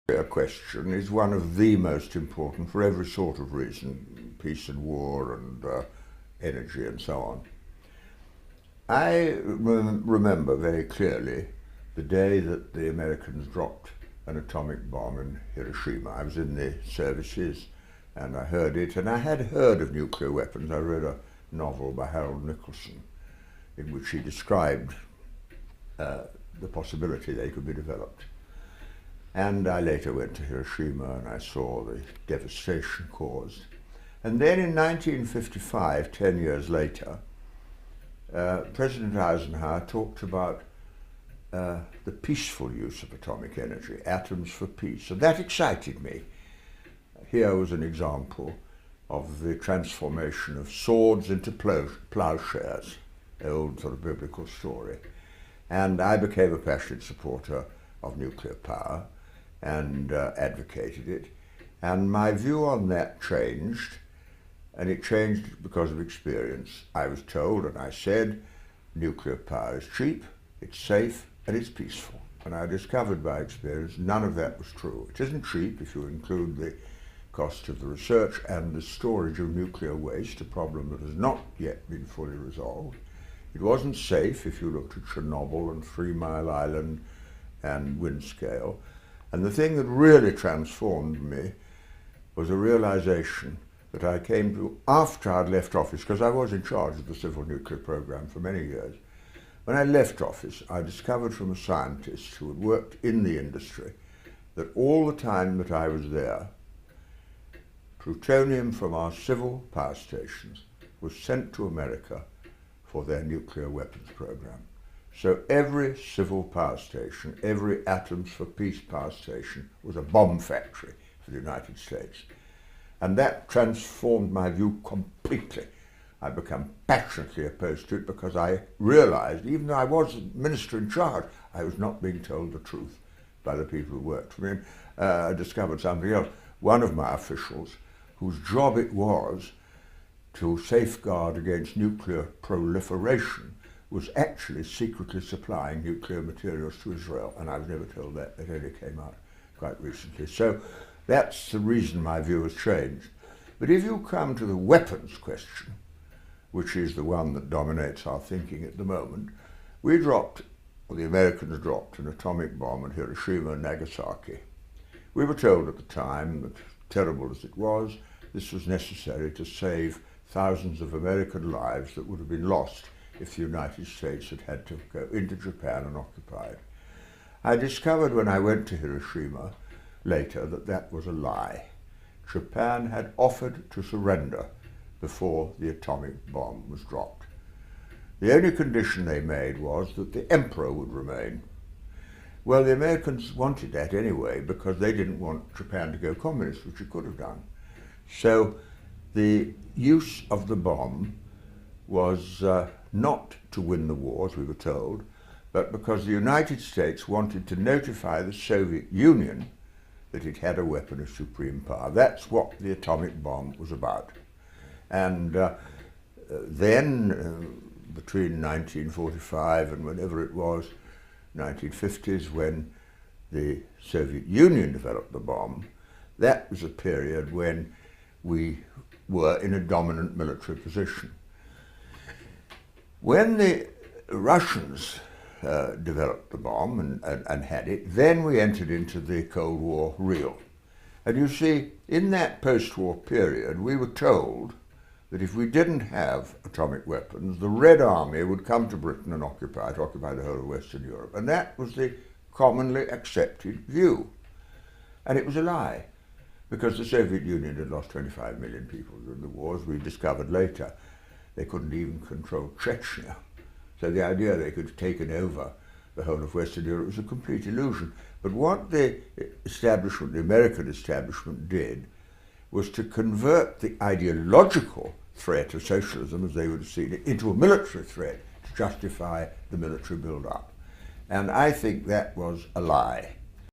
The question is one of the most important for every sort of reason, peace and war and energy and so on. I remember very clearly the day that the Americans dropped an atomic bomb in Hiroshima. I was in the services and I heard it, and I had heard of nuclear weapons. I read a novel by Harold Nicholson in which he described the possibility they could be developed. And I later went to Hiroshima and I saw the devastation caused. And then in 1955, 10 years later, President Eisenhower talked about the peaceful use of atomic energy, atoms for peace. And that excited me. Here was an example of the transformation of swords into plowshares, the old sort of biblical story. And I became a passionate supporter of nuclear power and advocated it. And my view on that changed, and it changed because of experience. I was told, and I said, nuclear power is cheap, it's safe, and it's peaceful. And I discovered by experience none of that was true. It isn't cheap if you include the cost of the research and the storage of nuclear waste, a problem that has not yet been fully resolved. It wasn't safe if you looked at Chernobyl and 3 Mile Island and Windscale. And the thing that really transformed me was a realization that I came to after I'd left office, because I was in charge of the civil nuclear program for many years. When I left office, I discovered from a scientist who had worked in the industry that all the time that I was there, plutonium from our civil power stations was sent to America for their nuclear weapons program. So every civil power station, every Atoms for Peace power station was a bomb factory for the United States. And that transformed my view completely. I became passionately opposed to it because I realized, even though I was minister in charge, I was not being told the truth by the people who worked for me. I discovered something else. One of my officials, whose job it was to safeguard against nuclear proliferation, was actually secretly supplying nuclear materials to Israel, and I was never told that. It only came out quite recently. So that's the reason my view has changed. But if you come to the weapons question, which is the one that dominates our thinking at the moment, we dropped, or the Americans dropped, an atomic bomb at Hiroshima and Nagasaki. We were told at the time that, terrible as it was, this was necessary to save thousands of American lives that would have been lost if the United States had had to go into Japan and occupy it. I discovered when I went to Hiroshima later that that was a lie. Japan had offered to surrender before the atomic bomb was dropped. The only condition they made was that the emperor would remain. Well, the Americans wanted that anyway because they didn't want Japan to go communist, which it could have done. So the use of the bomb was not to win the war, as we were told, but because the United States wanted to notify the Soviet Union that it had a weapon of supreme power. That's what the atomic bomb was about. And then, between 1945 and whenever it was, 1950s, when the Soviet Union developed the bomb, that was a period when we were in a dominant military position. When the Russians developed the bomb and had it, then we entered into the Cold War real. And you see, in that post-war period, we were told that if we didn't have atomic weapons, the Red Army would come to Britain and occupy the whole of Western Europe. And that was the commonly accepted view. And it was a lie, because the Soviet Union had lost 25 million people during the wars. We discovered later they couldn't even control Chechnya. So the idea they could have taken over the whole of Western Europe was a complete illusion. But what the establishment, the American establishment, did was to convert the ideological threat of socialism, as they would have seen it, into a military threat to justify the military build-up. And I think that was a lie.